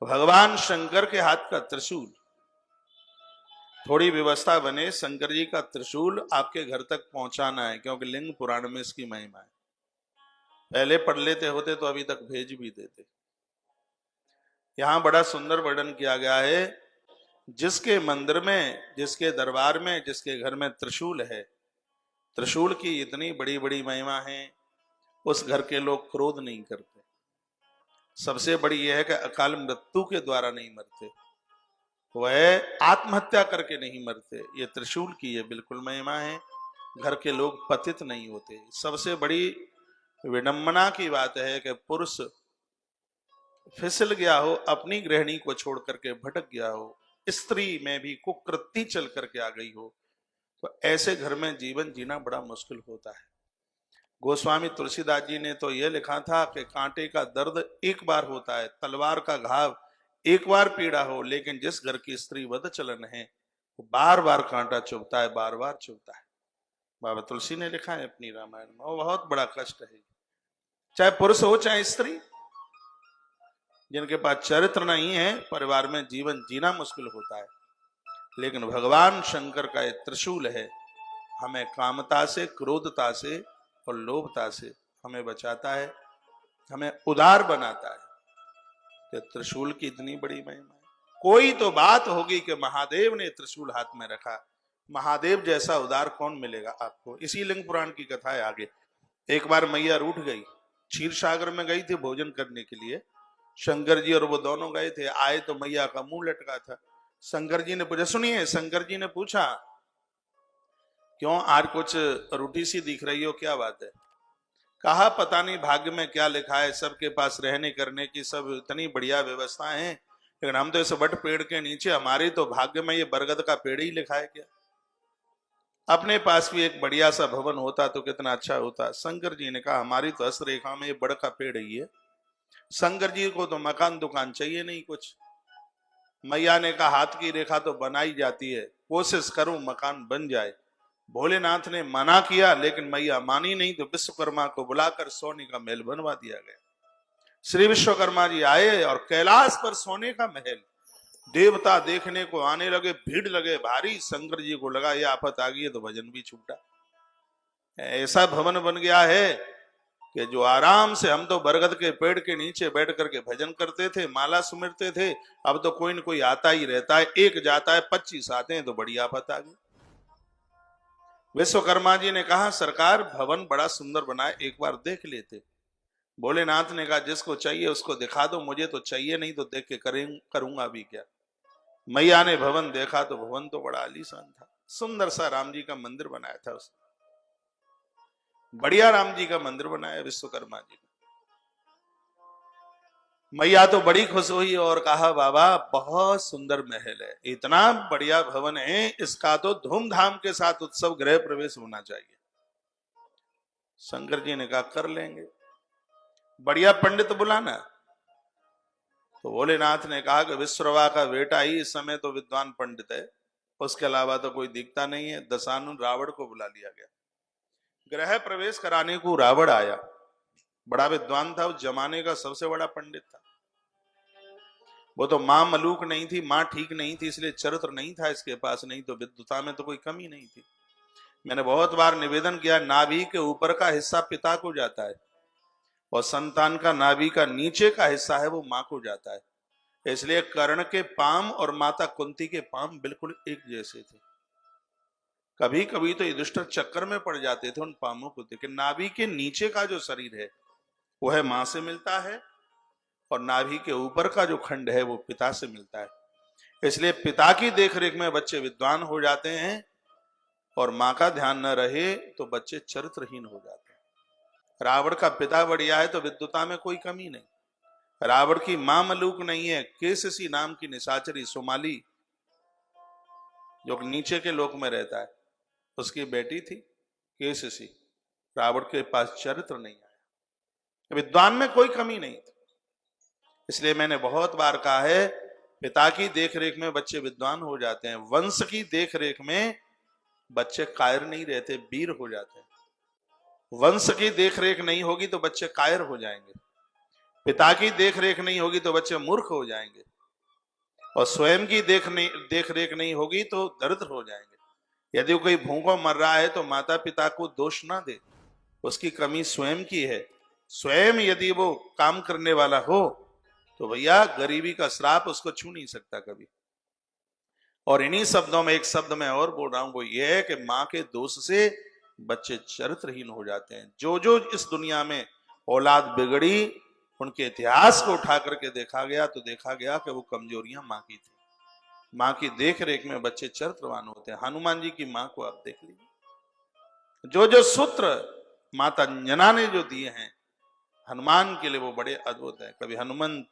भगवान शंकर के हाथ का त्रिशूल, थोड़ी व्यवस्था बने, शंकर जी का त्रिशूल आपके घर तक पहुंचाना है, क्योंकि लिंग पुराण में इसकी महिमा है। पहले पढ़ लेते होते तो अभी तक भेज भी देते। यहां बड़ा सुंदर वर्णन किया गया है, जिसके मंदिर में, जिसके दरबार में, जिसके घर में त्रिशूल है, त्रिशूल की इतनी बड़ी बड़ी महिमा है, उस घर के लोग क्रोध नहीं करते। सबसे बड़ी यह है कि अकाल मृत्यु के द्वारा नहीं मरते, वह आत्महत्या करके नहीं मरते। ये त्रिशूल की ये बिल्कुल महिमा है। घर के लोग पतित नहीं होते। सबसे बड़ी विडंबना की बात है कि पुरुष फिसल गया हो, अपनी गृहिणी को छोड़ करके भटक गया हो, स्त्री में भी कुकृति चल करके आ गई हो, तो ऐसे घर में जीवन जीना बड़ा मुश्किल होता है। गोस्वामी तुलसीदास जी ने तो यह लिखा था कि कांटे का दर्द एक बार होता है, तलवार का घाव एक बार पीड़ा हो, लेकिन जिस घर की स्त्री वध चलन है वो बार बार कांटा चुभता है, बार बार चुभता है। बाबा तुलसी ने लिखा है अपनी रामायण में, वो बहुत बड़ा कष्ट है। चाहे पुरुष हो चाहे स्त्री, जिनके पास चरित्र नहीं है, परिवार में जीवन जीना मुश्किल होता है। लेकिन भगवान शंकर का ये त्रिशूल है, हमें कामता से, क्रोधता से और लोभता से हमें बचाता है, हमें उदार बनाता है। तो त्रिशूल की इतनी बड़ी महिमा है। कोई तो बात होगी कि महादेव ने त्रिशूल हाथ में रखा, महादेव जैसा उदार कौन मिलेगा आपको। इसी लिंग पुराण की कथा है आगे। एक बार मैया रूठ गई, क्षीर सागर में गई थी भोजन करने के लिए, शंकर जी और वो दोनों गए थे। आए तो मैया का मुंह लटका था। शंकर जी ने पूछा, सुनिए, शंकर जी ने पूछा, क्यों आज कुछ रूठी सी दिख रही हो, क्या बात है? कहा, पता नहीं भाग्य में क्या लिखा है, सबके पास रहने करने की सब इतनी बढ़िया व्यवस्था है, लेकिन हम तो इस वट पेड़ के नीचे, हमारी तो भाग्य में ये बरगद का पेड़ ही लिखा है क्या? अपने पास भी एक बढ़िया सा भवन होता तो कितना अच्छा होता। शंकर जी ने कहा, हमारी तो हस्तरेखा में ये बड़ का पेड़ ही है। शंकर जी को तो मकान दुकान चाहिए नहीं कुछ। मैया ने कहा, हाथ की रेखा तो बनाई जाती है, कोशिश करूं मकान बन जाए। भोलेनाथ ने मना किया, लेकिन मैया मानी नहीं, तो विश्वकर्मा को बुलाकर सोने का महल बनवा दिया गया। श्री विश्वकर्मा जी आए और कैलाश पर सोने का महल, देवता देखने को आने लगे, भीड़ लगे भारी। शंकर जी को लगा ये आफत आ गई है, तो भजन भी छूटा। ऐसा भवन बन गया है कि जो आराम से, हम तो बरगद के पेड़ के नीचे बैठ करके भजन करते थे, माला सुमिरते थे, अब तो कोई न कोई आता ही रहता है। एक जाता है 25 आते हैं, तो बड़ी आफत आ गई। विश्वकर्मा जी ने कहा, सरकार भवन बड़ा सुंदर बनाए, एक बार देख लेते। भोलेनाथ ने कहा, जिसको चाहिए उसको दिखा दो, मुझे तो चाहिए नहीं, तो देख के करूंगा भी क्या। मैया ने भवन देखा तो भवन तो बड़ा आलीशान था, सुंदर सा राम जी का मंदिर बनाया था उसने, बढ़िया राम जी का मंदिर बनाया विश्वकर्मा जी ने। मैया तो बड़ी खुश हुई और कहा, बाबा बहुत सुंदर महल है, इतना बढ़िया भवन है, इसका तो धूमधाम के साथ उत्सव गृह प्रवेश होना चाहिए। शंकर जी ने कहा, कर लेंगे, बढ़िया पंडित बुलाना। तो भोलेनाथ ने कहा कि विश्रवा का बेटा ही इस समय तो विद्वान पंडित है, उसके अलावा तो कोई दिखता नहीं है। दशानन रावण को बुला लिया गया। गृह प्रवेश कराने को रावण आया, बड़ा विद्वान था, उस जमाने का सबसे बड़ा पंडित था। वो तो मां मलूक नहीं थी, मां ठीक नहीं थी, इसलिए चरित्र नहीं था इसके पास, नहीं तो विद्वता में तो कोई कमी नहीं थी। मैंने बहुत बार निवेदन किया, नाभि के ऊपर का हिस्सा पिता को जाता है और संतान का नाभि का नीचे का हिस्सा है वो मां को जाता है। इसलिए कर्ण के पाम और माता कुंती के पाम बिल्कुल एक जैसे थे। कभी कभी तो युधिष्ठिर चक्कर में पड़ जाते थे उन पामों को देख। नाभि के नीचे का जो शरीर है वो है मां से मिलता है, और नाभि के ऊपर का जो खंड है वो पिता से मिलता है। इसलिए पिता की देखरेख में बच्चे विद्वान हो जाते हैं, और मां का ध्यान न रहे तो बच्चे चरित्रहीन हो जाते हैं। रावण का पिता बढ़िया है तो विद्वता में कोई कमी नहीं। रावण की मां मलूक नहीं है, केससी नाम की निशाचरी सुमाली, जो नीचे के लोक में रहता है, उसकी बेटी थी केससी। रावण के पास चरित्र नहीं आया, विद्वान में कोई कमी नहीं थी। इसलिए मैंने बहुत बार कहा है, पिता की देखरेख में बच्चे विद्वान हो जाते हैं, वंश की देखरेख में बच्चे कायर नहीं रहते, वीर हो जाते हैं। वंश की देखरेख नहीं होगी तो बच्चे कायर हो जाएंगे। पिता की देख रेख नहीं होगी तो बच्चे मूर्ख हो जाएंगे, और स्वयं की देख रेख नहीं होगी तो दरिद्र हो जाएंगे। यदि कोई भूखों मर रहा है तो माता पिता को दोष ना दे, उसकी कमी स्वयं की है। स्वयं यदि वो काम करने वाला हो तो भैया गरीबी का श्राप उसको छू नहीं सकता कभी। और इन्हीं शब्दों में एक शब्द मैं और बोल रहा हूं, वो ये है कि मां के दोष से बच्चे चरित्रहीन हो जाते हैं। जो जो इस दुनिया में औलाद बिगड़ी, उनके इतिहास को उठा करके देखा गया तो देखा गया कि वो कमजोरियां मां की थी। मां की देख रेख में बच्चे चरित्रवान होते हैं। हनुमान जी की मां को आप देख लीजिए, जो जो सूत्र माता अंजना ने जो दिए हैं हनुमान के लिए, वो बड़े अद्भुत है। कभी हनुमंत